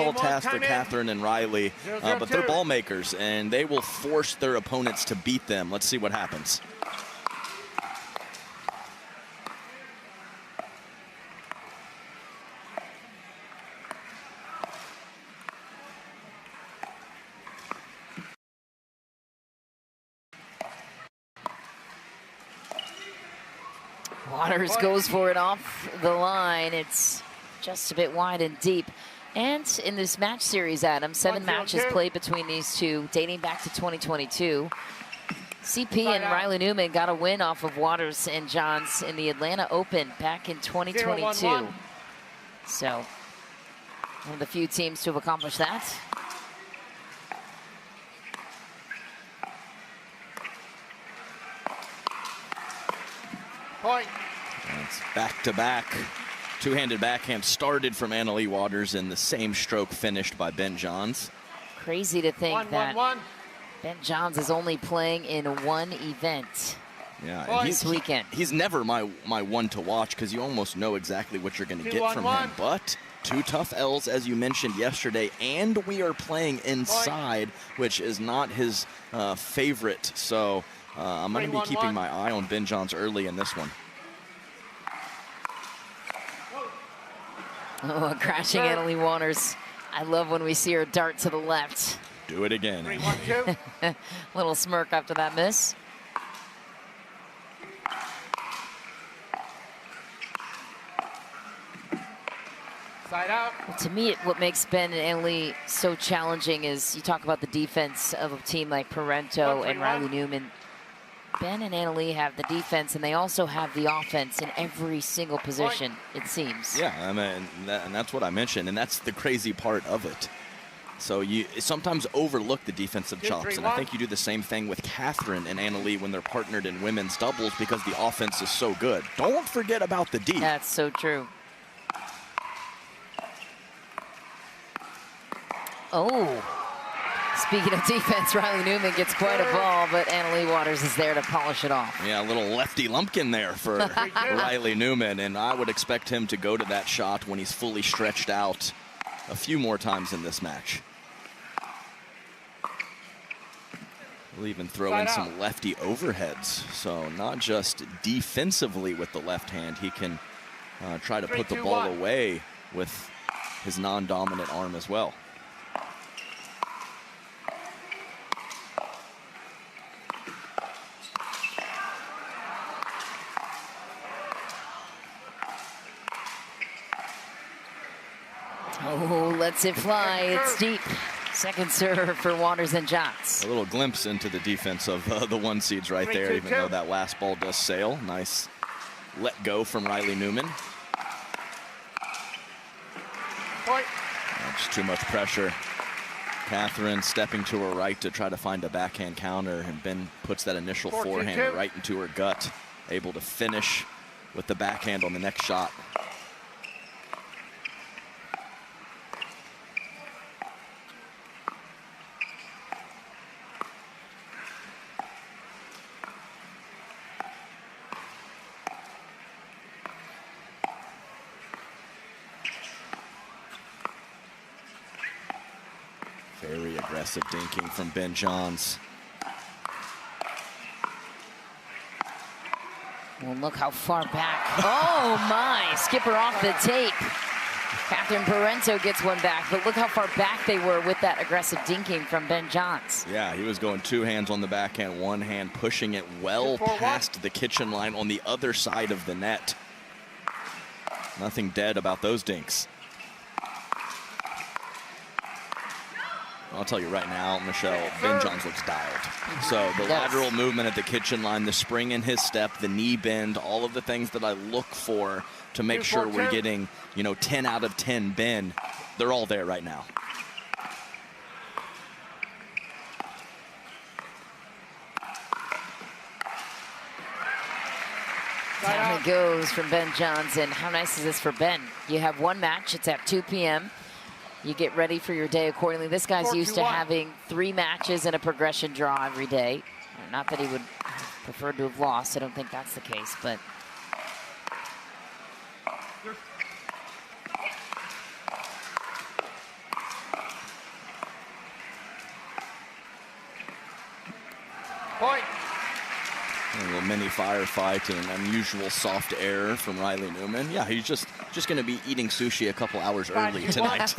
tall task for Catherine and Riley, but they're ball makers, and they will force their opponents to beat them. Let's see what happens. Waters goes for it off the line. It's just a bit wide and deep. And in this match series, Adam, 7 matches played between these two, dating back to 2022. CP and Riley Newman got a win off of Waters and Johns in the Atlanta Open back in 2022. So, one of the few teams to have accomplished that. Point. It's back-to-back. Two-handed backhand started from Leigh Waters and the same stroke finished by Ben Johns. Crazy to think that Ben Johns is only playing in one event. Yeah, this weekend. He's never my one to watch because you almost know exactly what you're going to get from him. But 2 tough L's, as you mentioned yesterday, and we are playing inside, which is not his favorite. So I'm going to be keeping my eye on Ben Johns early in this one. Oh, crashing Leigh Waters. I love when we see her dart to the left. Do it again. 3-1-2. Little smirk after that miss. Side out. Well, to me, what makes Ben and Leigh so challenging is you talk about the defense of a team like Parenteau and Riley Newman. Ben and Leigh have the defense, and they also have the offense in every single position, it seems. Yeah, I mean, and that's what I mentioned, and that's the crazy part of it. So you sometimes overlook the defensive chops, and I think you do the same thing with Catherine and Leigh when they're partnered in women's doubles because the offense is so good. Don't forget about the D. That's so true. Oh. Speaking of defense, Riley Newman gets quite a ball, but Leigh Waters is there to polish it off. Yeah, a little lefty lumpkin there for Riley Newman, and I would expect him to go to that shot when he's fully stretched out a few more times in this match. We'll even throw in some lefty overheads, so not just defensively with the left hand, he can try to put the ball away with his non-dominant arm as well. Oh, lets it fly. It's deep. Second serve for Waters and Johns. A little glimpse into the defense of the 1 seeds right there, even though that last ball does sail. Nice let go from Riley Newman. Just too much pressure. Catherine stepping to her right to try to find a backhand counter, and Ben puts that initial forehand right into her gut, able to finish with the backhand on the next shot. Very aggressive dinking from Ben Johns. Well, look how far back. Oh my, skipper off the tape. Catherine Parenteau gets one back, but look how far back they were with that aggressive dinking from Ben Johns. Yeah, he was going 2 hands on the backhand, 1 hand pushing it well past the kitchen line on the other side of the net. Nothing dead about those dinks. I'll tell you right now, Michelle, Ben Johns looks dialed. So the lateral movement at the kitchen line, the spring in his step, the knee bend, all of the things that I look for to make sure we're getting, 10 out of 10 Ben, they're all there right now. Down it goes from Ben Johns, and how nice is this for Ben? You have 1 match, it's at 2 p.m. You get ready for your day accordingly. This guy's used to having 3 matches and a progression draw every day. Not that he would prefer to have lost. I don't think that's the case, but Point. A little mini firefight and an unusual soft air from Riley Newman. Yeah, he's just going to be eating sushi a couple hours early tonight.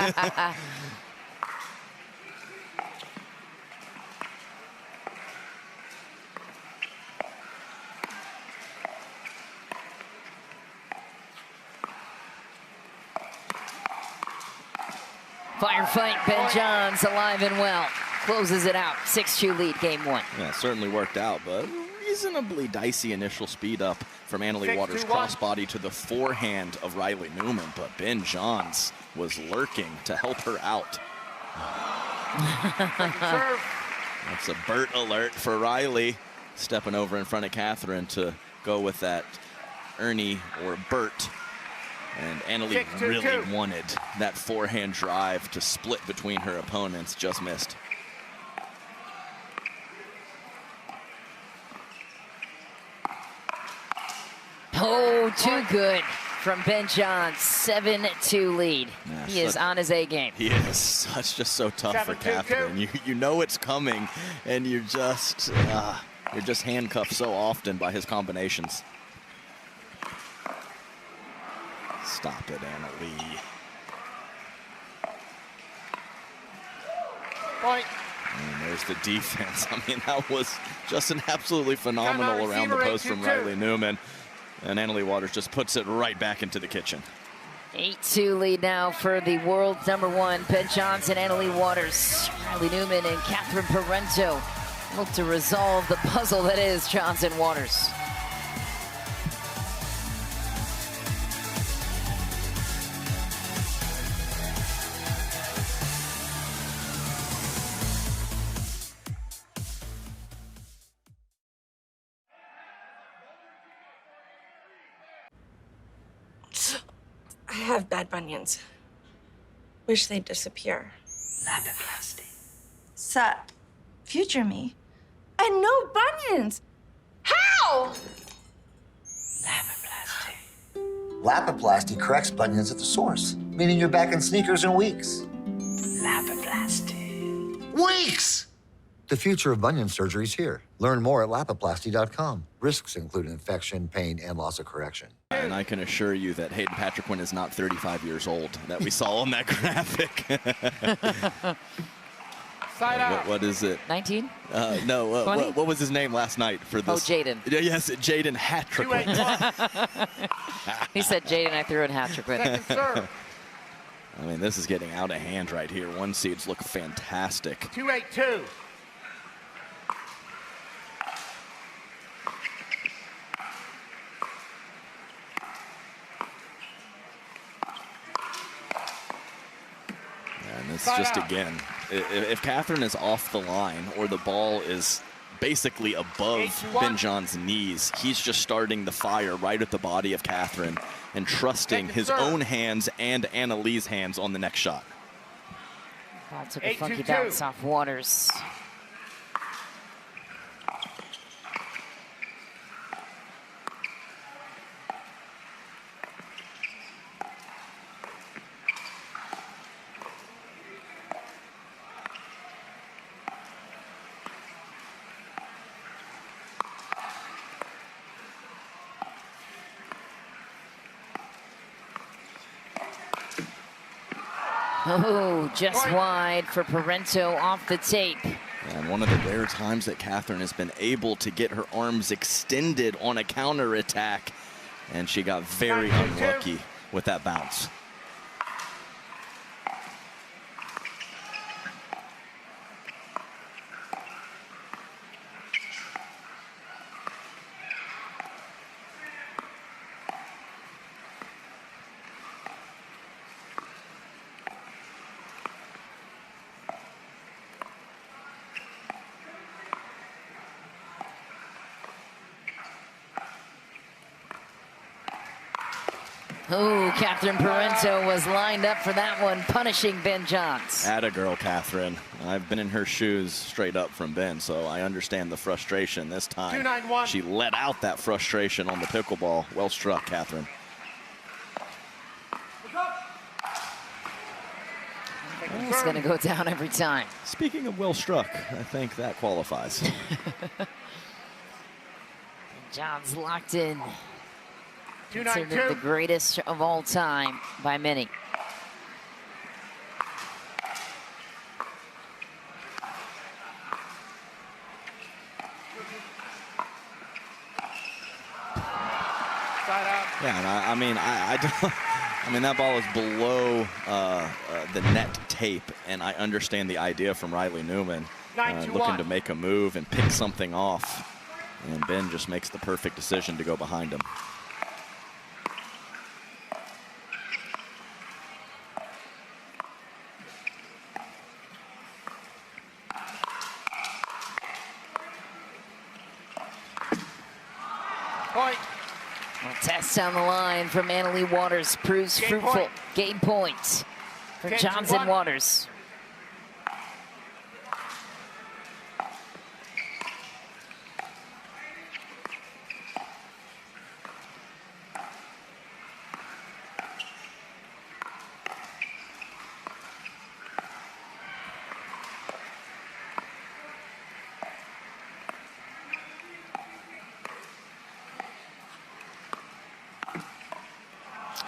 Firefight, Ben Johns alive and well. Closes it out, 6-2 lead, game 1. Yeah, certainly worked out, but reasonably dicey initial speed up from Annalie Waters' crossbody to the forehand of Riley Newman, but Ben Johns was lurking to help her out. That's a Bert alert for Riley, stepping over in front of Catherine to go with that Ernie or Bert. And Annalie really wanted that forehand drive to split between her opponents, just missed. Oh, too good from Ben Johns, 7-2 lead. Yeah, he is on his A game. He is. That's just so tough for Catherine. You know it's coming, and you're just handcuffed so often by his combinations. Stop it, Annalie. Point. And there's the defense. I mean, that was just an absolutely phenomenal around the post from Riley Newman. And Annalie Waters just puts it right back into the kitchen. 8-2 lead now for the world #1, Ben Johns and Annalie Waters. Riley Newman and Catherine Parenteau look to resolve the puzzle that is Johns and Waters. I have bad bunions. Wish they'd disappear. Lapiplasty. Sup? Future me? And no bunions! How? Lapiplasty. Lapiplasty corrects bunions at the source, meaning you're back in sneakers in weeks. Lapiplasty. Weeks! The future of bunion surgery is here. Learn more at lapiplasty.com. Risks include infection, pain, and loss of correction. And I can assure you that Hayden Patriquin is not 35 years old that we saw on that graphic. Side out. What is it? 19? No, what was his name last night for this? Oh, Jaden. Yes, Jaden Hattriquin. He said Jaden, I threw in Hattriquin. Second serve. I mean, this is getting out of hand right here. One seeds look fantastic. 2-8-2. And it's just, again, if Catherine is off the line or the ball is basically above Ben Johns' knees, he's just starting the fire right at the body of Catherine and trusting his own hands and Annalie's hands on the next shot. Ball took a funky bounce off Waters. Oh, just wide for Parenteau off the tape. And one of the rare times that Catherine has been able to get her arms extended on a counterattack, and she got very unlucky with that bounce. Oh, Catherine Parenteau was lined up for that one, punishing Ben Johns. Atta girl, Catherine. I've been in her shoes straight up from Ben, so I understand the frustration this time. 2-9-1. She let out that frustration on the pickleball. Well struck, Catherine. It's going to go down every time. Speaking of well struck, I think that qualifies. John's locked in. 2-9-2. Considered the greatest of all time by many. Side out. Yeah, and I mean, I don't. I mean, that ball is below the net tape, and I understand the idea from Riley Newman, 9-2-1. looking to make a move and pick something off, and Ben just makes the perfect decision to go behind him. Point. Well, test down the line from Annalie Waters proves Game fruitful. point. Game point for 10-1. Johnson Waters.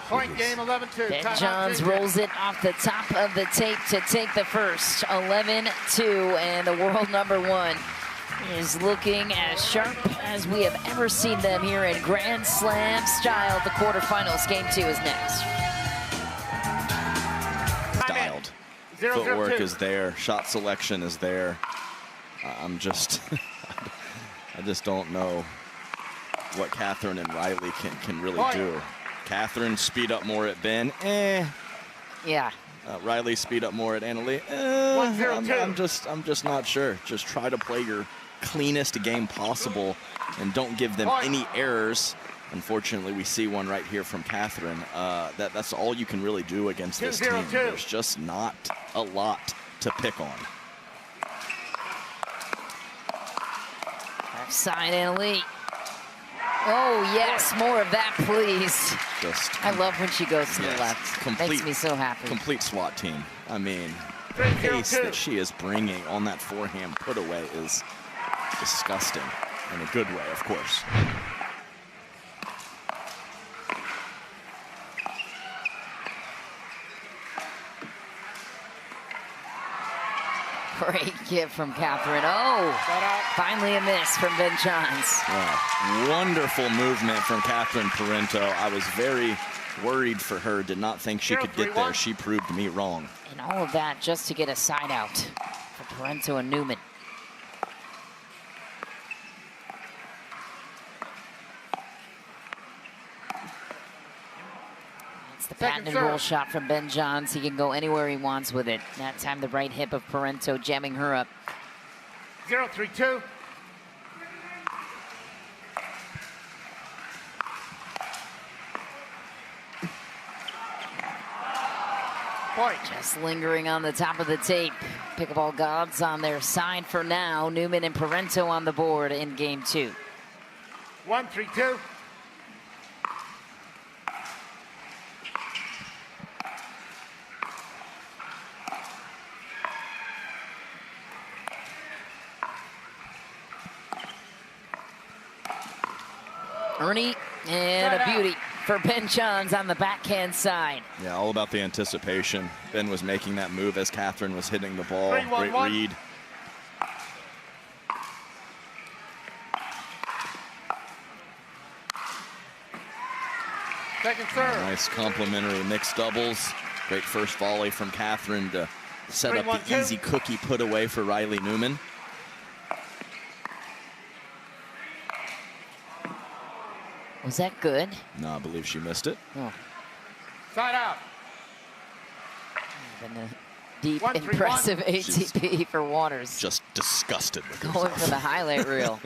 Point game 11-2. Ben Timeout, Johns Ginger. rolls it off the top of the tape to take the first. 11-2, and the world number one is looking as sharp as we have ever seen them here in Grand Slam style. The quarterfinals. Game 2 is next. Dialed. 0-0-2. Footwork is there. Shot selection is there. I'm just, I just don't know what Catherine and Riley can really do. Catherine speed up more at Ben. Yeah. Riley speed up more at Annalie. 1-0-2. I'm just not sure. Just try to play your cleanest game possible and don't give them any errors. Unfortunately, we see one right here from Catherine. That's all you can really do against this team. 2-0-2. There's just not a lot to pick on. Left side, Annalie. Oh, yes, more of that, please. Just I love when she goes to the yes, left. Makes me so happy. Complete SWAT team. I mean, the 3-0-2. pace that she is bringing on that forehand put away is disgusting, in a good way, of course. Great gift from Catherine. Oh, finally a miss from Ben Johns. Yeah, wonderful movement from Catherine Parenteau. I was very worried for her. Did not think she could get there. She proved me wrong. And all of that just to get a side out for Parenteau and Newman. It's the patented roll shot from Ben Johns. He can go anywhere he wants with it. That time the right hip of Parenteau jamming her up. 0-3-2. Point. Just lingering on the top of the tape. Pickleball gods on their side for now. Newman and Parenteau on the board in game 2. 1-3-2. Ernie and a beauty for Ben Johns on the backhand side. Yeah, all about the anticipation. Ben was making that move as Catherine was hitting the ball. 3-1-1. Great read. Second serve. Nice complimentary mixed doubles. Great first volley from Catherine to set up the 3-1-2. easy cookie put away for Riley Newman. Was that good? No, I believe she missed it. Oh, Side out. been a deep, 1-3-1. impressive ATP for Waters. Just disgusted with Going herself. for the highlight reel.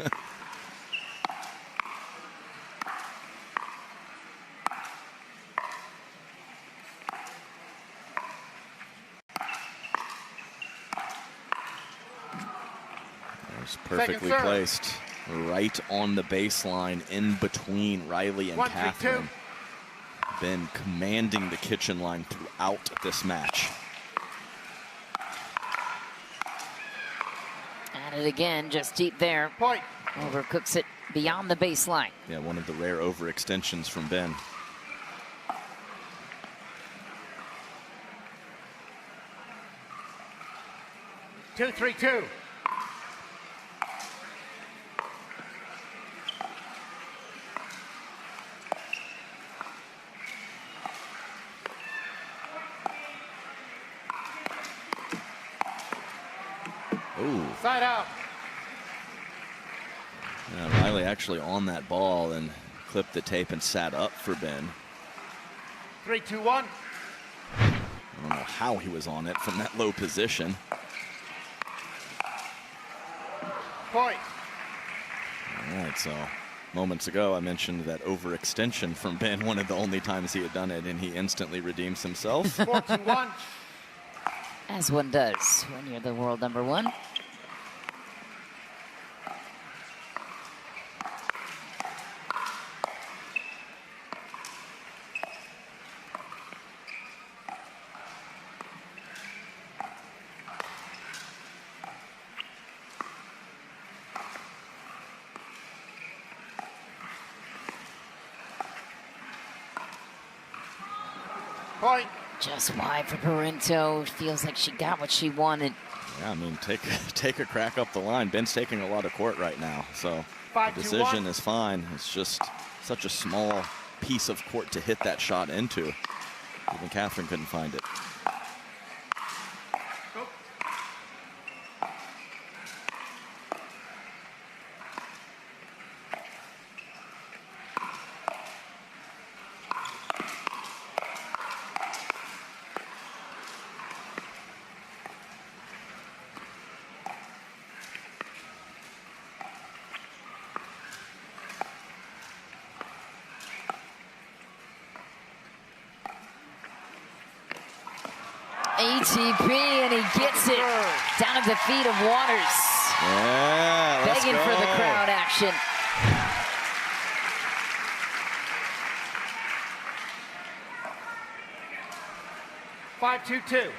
It's perfectly serve. placed. Right on the baseline in between Riley and 1-3-2. Catherine. Been commanding the kitchen line throughout this match. Got it again, just deep there. Point. Overcooks it beyond the baseline. Yeah, one of the rare overextensions from Ben. Two, 3-2. Ooh. Side out. Yeah, Riley actually on that ball and clipped the tape and sat up for Ben. 3-2-1. I don't know how he was on it from that low position. Point. All right, so moments ago I mentioned that overextension from Ben, one of the only times he had done it, and he instantly redeems himself. 4-2-1. As one does when you're the world number one. Point. Just wide for Parenteau. Feels like she got what she wanted. Yeah, I mean, take a crack up the line. Ben's taking a lot of court right now, so the 5-2-1. decision is fine. It's just such a small piece of court to hit that shot into. Even Catherine couldn't find it. ATP, and he gets it down at the feet of Waters. Yeah, let's Begging go. for the crowd action. Five, 2-2.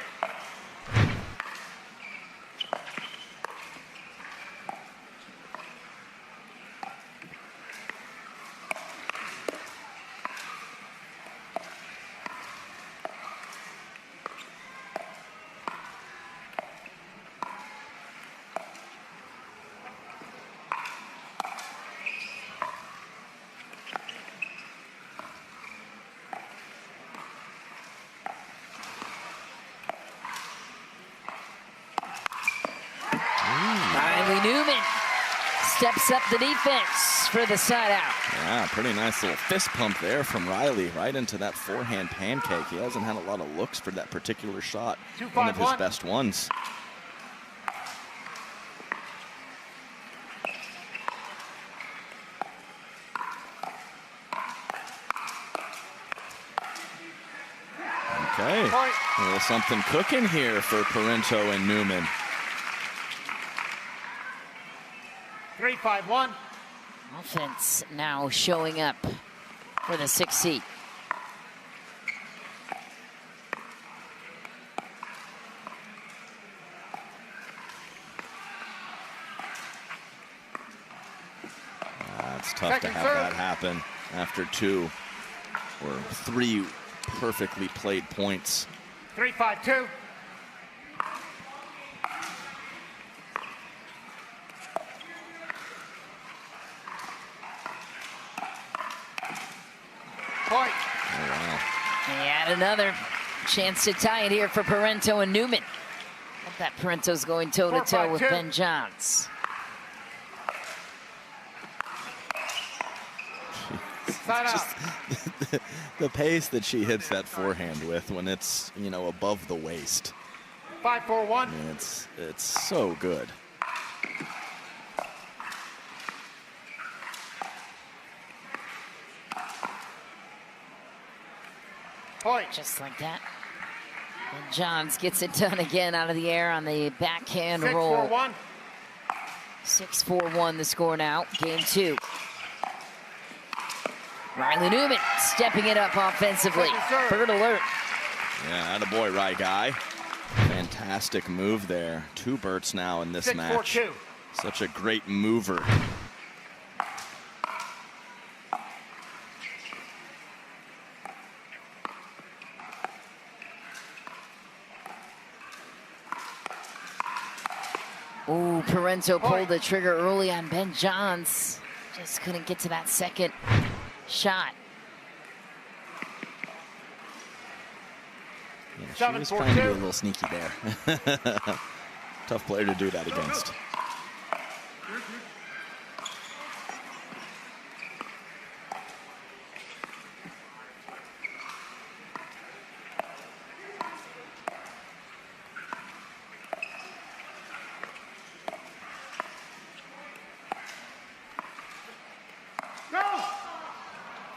Newman steps up the defense for the side out. Yeah, pretty nice little fist pump there from Riley, right into that forehand pancake. He hasn't had a lot of looks for that particular shot. 2-5-1. One of his best ones. Okay, a little something cooking here for Parenteau and Newman. 3-5-1. Offense now showing up for the 6th seed. It's tough to have that happen after 2 or 3 perfectly played points. 3-5-2. Point. Oh, wow. And another chance to tie it here for Parenteau and Newman. I bet Parenteau's going toe-to-toe with 4-5-2. Ben Johns. Side out. The pace that she hits that forehand with when it's, you know, above the waist. 5-4-1. I mean, it's so good. Point. Just like that. And Johns gets it done again out of the air on the backhand roll. 6-4-1. 6-4-1 the score now. Game 2. Riley Newman stepping it up offensively. Bird alert. Yeah, attaboy, Rye guy. Fantastic move there. 2 birds now in this 6-4-2. match. Such a great mover. Ooh, Parenteau pulled the trigger early on Ben Johns. Just couldn't get to that second shot. Yeah, she was trying to be a little sneaky there. Tough player to do that against.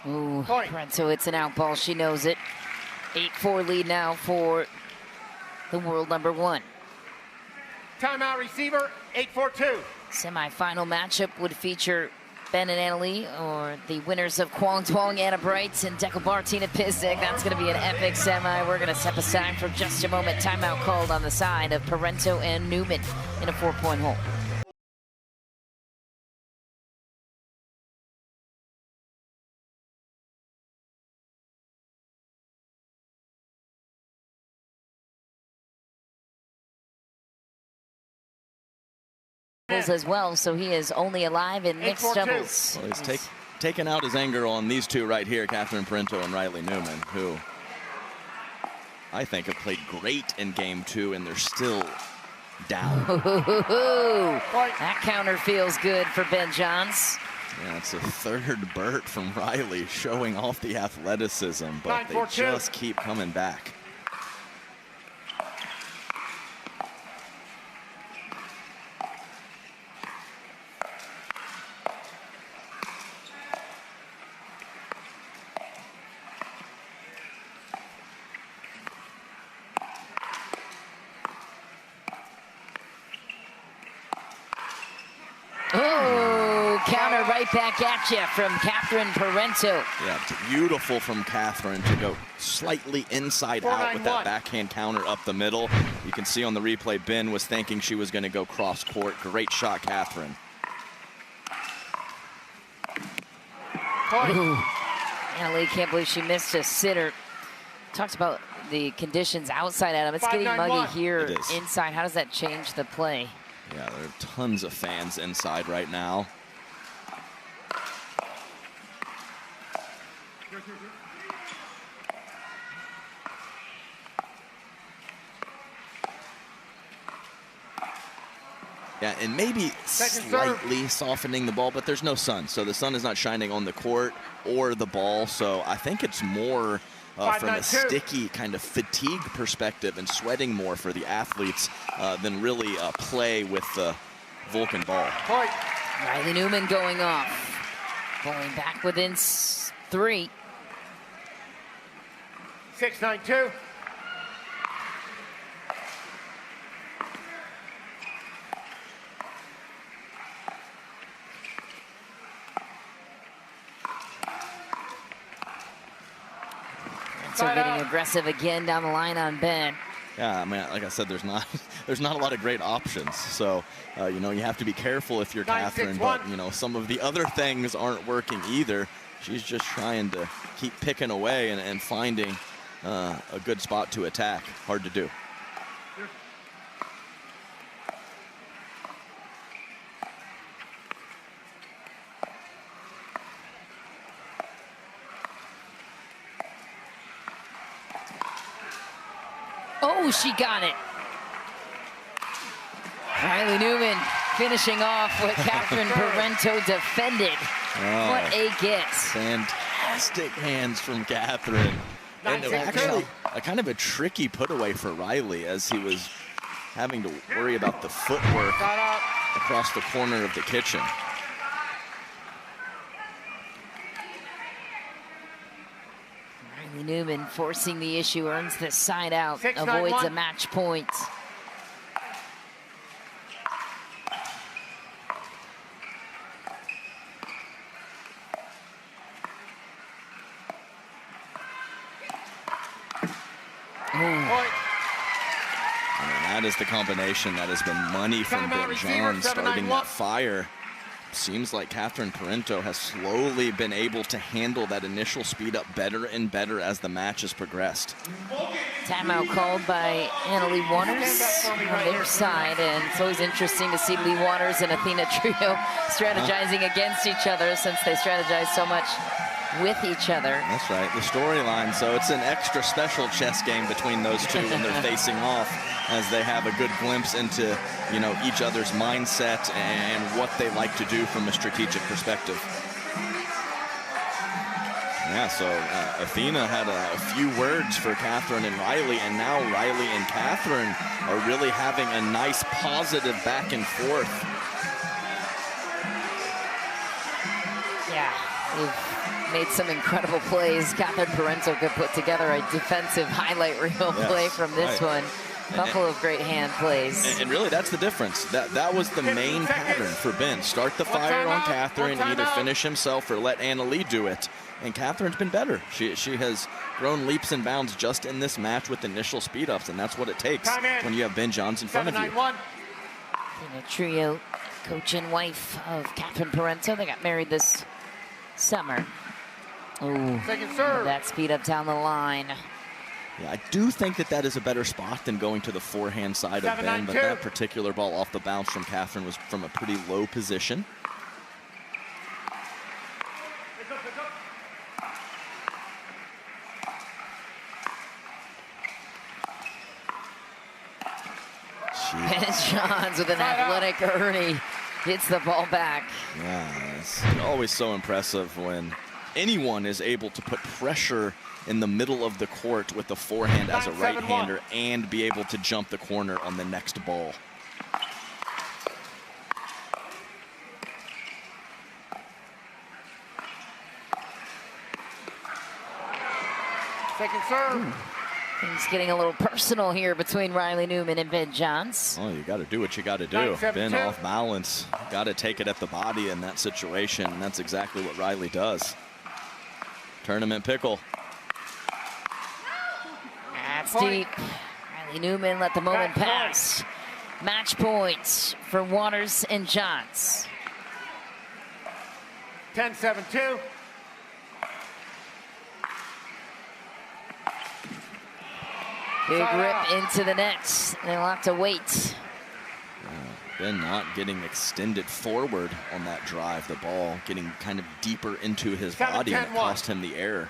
Ooh, Parenteau, it's an out ball. She knows it. 8-4 lead now for the world number 1. Timeout receiver, 8-4-2. Semi-final matchup would feature Ben and Annalie, or the winners of Kwong Tuong, Anna Bright, and Dekelbar, Tina Pisek. That's going to be an epic semi. We're going to step aside for just a moment. Timeout called on the side of Parenteau and Newman in a 4-point hole. As well, so he is only alive in mixed doubles. Well, he's taken out his anger on these two right here, Catherine Parenteau and Riley Newman, who I think have played great in game 2, and they're still down. That counter feels good for Ben Johns. Yeah, it's a third Burt from Riley, showing off the athleticism, but they just keep coming back. Counter right back at you from Catherine Parenteau. Yeah, it's beautiful from Catherine to go slightly inside out with that backhand counter up the middle. You can see on the replay, Ben was thinking she was going to go cross court. Great shot, Catherine. Annalie can't believe she missed a sitter. Talked about the conditions outside, Adam. It's getting muggy here inside. How does that change the play? Yeah, there are tons of fans inside right now. Yeah, and maybe slightly softening the ball, but there's no sun. So the sun is not shining on the court or the ball. So I think it's more from a sticky kind of fatigue perspective and sweating more for the athletes than really play with the Vulcan ball. Riley Newman going off. Going back within 3. 6-9-2. So getting aggressive again down the line on Ben. Yeah, I mean, like I said, there's not a lot of great options. So, you know, you have to be careful if you're Catherine, but, you know, some of the other things aren't working either. She's just trying to keep picking away and finding a good spot to attack. Hard to do. Oh, she got it. Riley Newman finishing off what Catherine Parenteau defended. Oh, what a get. Fantastic hands from Catherine. And actually a kind of a tricky put away for Riley, as he was having to worry about the footwork across the corner of the kitchen. Riley Newman forcing the issue, earns this side out, avoids a match point. that is the combination that has been money from Ben John starting that fire. Seems like Catherine Parenteau has slowly been able to handle that initial speed up better and better as the match has progressed. Timeout called by Leigh Waters on their side, and it's always interesting to see Leigh Waters and Athena Trio strategizing against each other since they strategize so much with each other. That's right, the storyline. So it's an extra special chess game between those two when they're facing off, as they have a good glimpse into, you know, each other's mindset and what they like to do from a strategic perspective. Yeah, so Athena had a few words for Catherine and Riley, and now Riley and Catherine are really having a nice positive back and forth. Yeah, they've made some incredible plays. Catherine Parenteau could put together a defensive highlight reel play from this one. Couple of great hand plays. And really, that's the difference. That was the main pattern for Ben. Start the fire on Catherine, either finish himself or let Leigh do it. And Catherine's been better. She has grown leaps and bounds just in this match with initial speed ups, and that's what it takes when you have Ben Johns in front of you. Athena Trio, coach and wife of Catherine Parenteau. They got married this summer. Oh, that speed up down the line. Yeah, I do think that is a better spot than going to the forehand side of Ben, but that particular ball off the bounce from Catherine was from a pretty low position. Ben Johns with an athletic Ernie hits the ball back. Yeah, it's always so impressive when anyone is able to put pressure in the middle of the court with the forehand as a right-hander and be able to jump the corner on the next ball. Second serve. Things getting a little personal here between Riley Newman and Ben Johns. Oh, you got to do what you got to do. Ben off balance. Got to take it at the body in that situation, and that's exactly what Riley does. Tournament pickle. That's deep. Riley Newman let the moment pass. Match points for Waters and Johns. 10-7-2. Big rip into the net. They'll have to wait. Ben not getting extended forward on that drive. The ball getting kind of deeper into his body, and it cost him the error.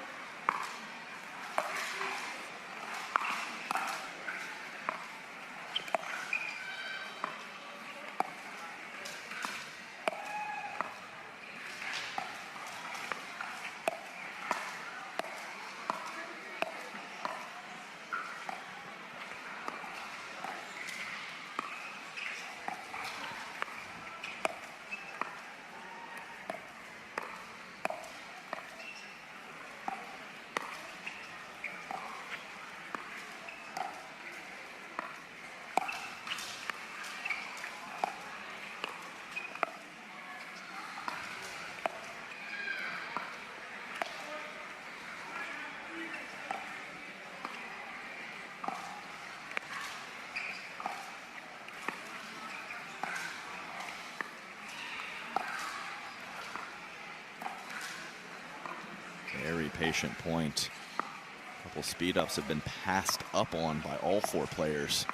Very patient point. A couple speed ups have been passed up on by all four players.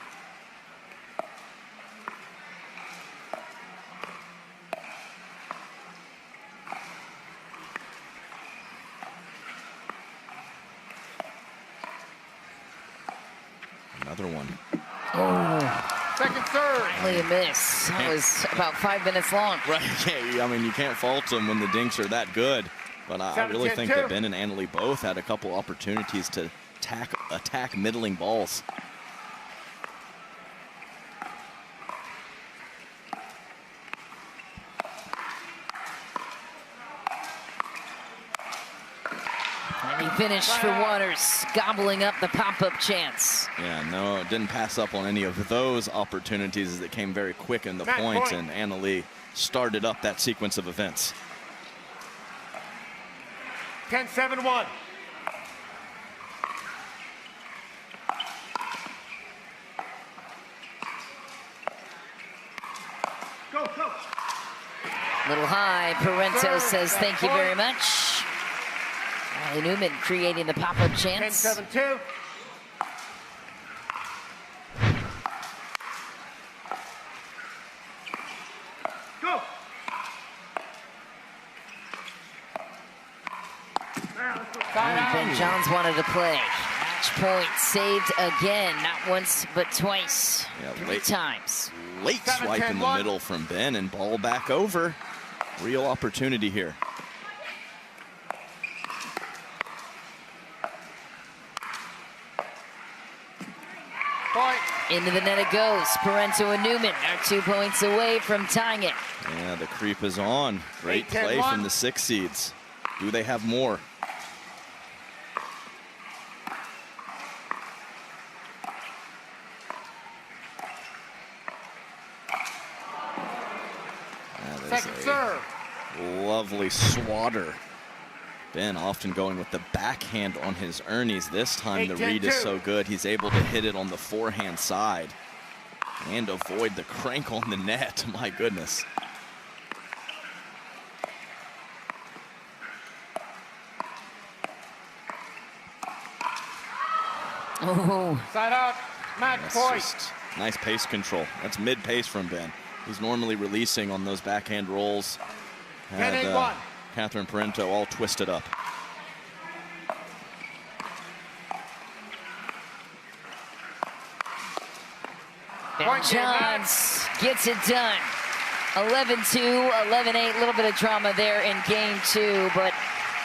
Another one. Oh. Second serve. Finally a miss. That was about 5 minutes long. Right, yeah, I mean, you can't fault them when the dinks are that good. But I really think that Ben and Leigh both had a couple opportunities to attack middling balls. And he finished for Waters, gobbling up the pop-up chance. Yeah, no, didn't pass up on any of those opportunities as it came very quick in the points, and Leigh started up that sequence of events. 10-7-1. Little high. Parenteau says thank you very much. Newman creating the pop-up chance. 10-7-2. Go. Ben Johns wanted to play. Match point saved again, not once but twice. Yeah, 3 times. Late swipe in the middle from Ben and ball back over. Real opportunity here. Point. Into the net it goes. Parenteau and Newman are 2 points away from tying it. Yeah, the creep is on. Great 8-10-1. play from the 6 seeds. Do they have more? Second serve. Lovely swatter. Ben often going with the backhand on his Ernies. This time the read is so good, he's able to hit it on the forehand side and avoid the crank on the net. My goodness. Oh, Side out. Match That's point. just nice pace control. That's mid-pace from Ben. He's normally releasing on those backhand rolls. Had 10-8-1. Catherine Parenteau all twisted up. Ben Johns gets it done. 11-2, 11-8, a little bit of drama there in game 2, but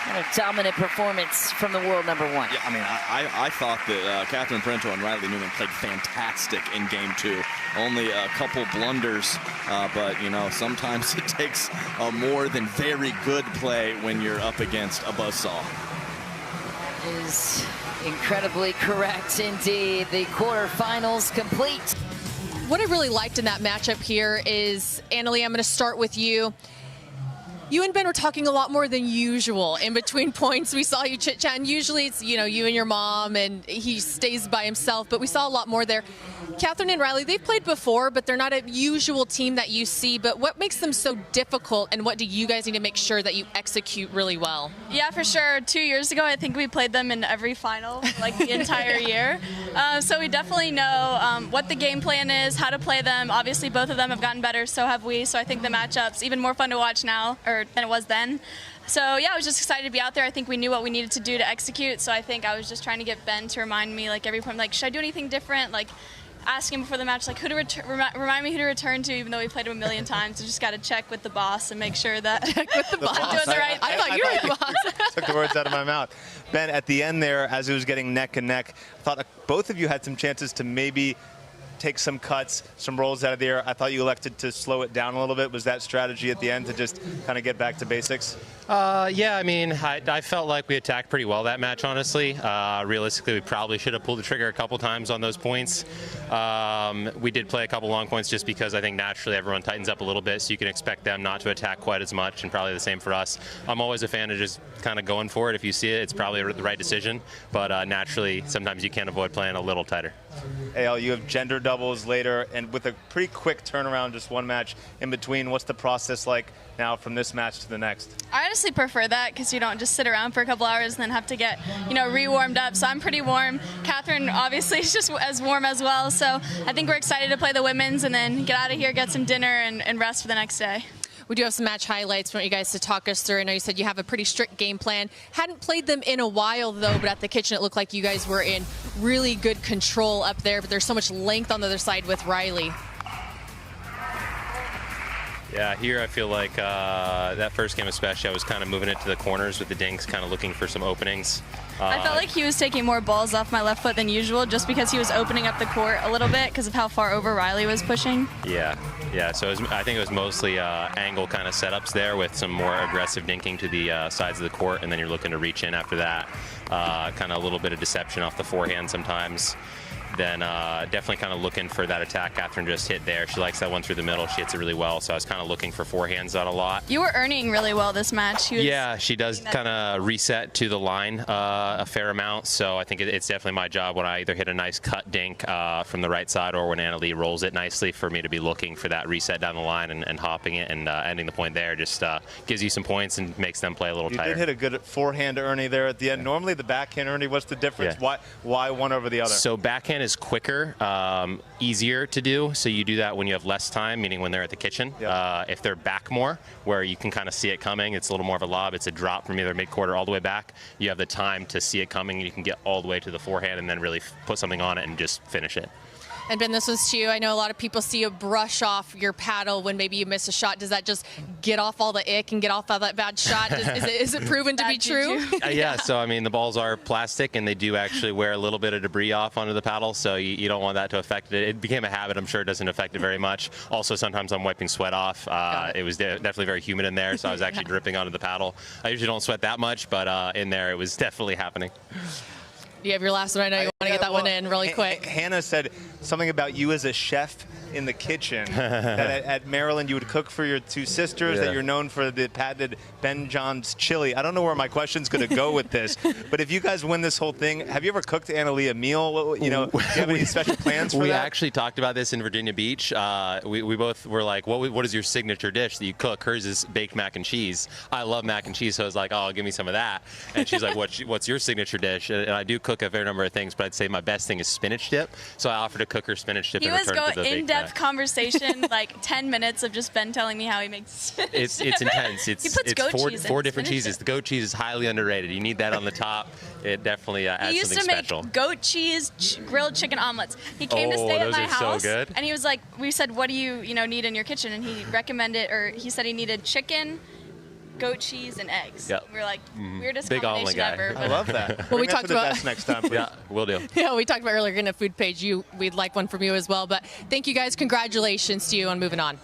kind of dominant performance from the world number 1. Yeah, I mean, I thought that Catherine Parenteau and Riley Newman played fantastic in game 2. Only a couple blunders, but, you know, sometimes it takes a more than very good play when you're up against a buzzsaw. Is incredibly correct indeed. The quarterfinals complete. What I really liked in that matchup here is, Annalie, I'm going to start with you. You and Ben were talking a lot more than usual in between points. We saw you chit-chatting. Usually it's, you know, you and your mom, and he stays by himself, but we saw a lot more there. Catherine and Riley, they've played before, but they're not a usual team that you see. But what makes them so difficult, and what do you guys need to make sure that you execute really well? Yeah, for sure. 2 years ago, I think we played them in every final, like the entire year. So we definitely know what the game plan is, how to play them. Obviously, both of them have gotten better, so have we. So I think the matchup's even more fun to watch now, or than it was then. So yeah, I was just excited to be out there. I think we knew what we needed to do to execute. So I think I was just trying to get Ben to remind me, like every point, like, should I do anything different? Like, asking before the match, like, who to remind me who to return to, even though we played him a million times. I just got to check with the boss and make sure that I'm doing the right thing. I thought you were the boss. Took the words out of my mouth. Ben, at the end there, as it was getting neck and neck, I thought both of you had some chances to maybe take some cuts, some rolls out of the air. I thought you elected to slow it down a little bit. Was that strategy at the end to just kind of get back to basics? Yeah, I mean, I felt like we attacked pretty well that match, honestly. Realistically, we probably should have pulled the trigger a couple times on those points. We did play a couple long points just because I think naturally everyone tightens up a little bit, so you can expect them not to attack quite as much, and probably the same for us. I'm always a fan of just kind of going for it. If you see it, it's probably the right decision, but naturally, sometimes you can't avoid playing a little tighter. Al, you have gender doubles later, and with a pretty quick turnaround, just one match in between. What's the process like now from this match to the next? I honestly prefer that because you don't just sit around for a couple hours and then have to get, you know, re-warmed up. So I'm pretty warm. Catherine obviously is just as warm as well. So I think we're excited to play the women's and then get out of here, get some dinner, and rest for the next day. We do have some match highlights. We want you guys to talk us through. I know you said you have a pretty strict game plan. Hadn't played them in a while, though, but at the kitchen it looked like you guys were in really good control up there, but there's so much length on the other side with Riley. Yeah, here I feel like that first game especially, I was kind of moving it to the corners with the dinks, kind of looking for some openings. I felt like he was taking more balls off my left foot than usual just because he was opening up the court a little bit because of how far over Riley was pushing. Yeah, so I think it was mostly angle kind of setups there with some more aggressive dinking to the sides of the court, and then you're looking to reach in after that. Kind of a little bit of deception off the forehand sometimes. then definitely kind of looking for that attack Catherine just hit there. She likes that one through the middle. She hits it really well, so I was kind of looking for forehands out a lot. You were earning really well this match. Yeah, she does kind of reset to the line a fair amount, so I think it's definitely my job when I either hit a nice cut dink from the right side or when Anna Leigh rolls it nicely for me to be looking for that reset down the line and hopping it and ending the point there. Just gives you some points and makes them play a little tighter. You did hit a good forehand Ernie there at the end. Normally the backhand Ernie, what's the difference? Yeah. Why one over the other? So backhand is quicker, easier to do. So you do that when you have less time, meaning when they're at the kitchen. Yeah. If they're back more, where you can kind of see it coming, it's a little more of a lob. It's a drop from either mid-quarter all the way back. You have the time to see it coming. You can get all the way to the forehand and then really put something on it and just finish it. And Ben, this was to you. I know a lot of people see you brush off your paddle when maybe you miss a shot. Does that just get off all the ick and get off all that bad shot? Is it proven to be true? Yeah, so I mean, the balls are plastic and they do actually wear a little bit of debris off onto the paddle, so you don't want that to affect it. It became a habit. I'm sure it doesn't affect it very much. Also, sometimes I'm wiping sweat off. It was definitely very humid in there, so I was actually dripping onto the paddle. I usually don't sweat that much, but in there it was definitely happening. You have your last one. I know you want to get that one in really quick. Hannah said something about you as a chef in the kitchen. That at Maryland you would cook for your two sisters, that you're known for the patented Ben John's chili. I don't know where my question's going to go with this, but if you guys win this whole thing, have you ever cooked Anna Leigh a meal? You know, do you have any special plans for that? We actually talked about this in Virginia Beach. We both were like, what is your signature dish that you cook? Hers is baked mac and cheese. I love mac and cheese, so I was like, oh, give me some of that. And she's like, what's your signature dish? And I do cook a fair number of things, but I'd say my best thing is spinach dip. So I offered to cook her spinach dip in return for the baked mac. Conversation, like 10 minutes of just Ben telling me how he makes it's intense. He puts goat cheese four different cheeses. The goat cheese is highly underrated. You need that on the top. It definitely adds something special. He used to make goat cheese grilled chicken omelets. He came to stay at my house, so good. and he was like, we said, what do you need in your kitchen? And he recommended, or he said he needed chicken, goat cheese, and eggs. Yep. We were like, weirdest big combination ever. I love that. Well, we talked about next time, please. Yeah, we'll do. Yeah, we talked about earlier in a food page. We'd like one from you as well. But thank you guys. Congratulations to you on moving on.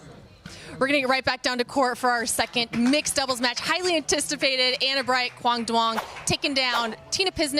We're going to get right back down to court for our second mixed doubles match. Highly anticipated. Anna Bright, Kwang Duong taking down Tina Pisnik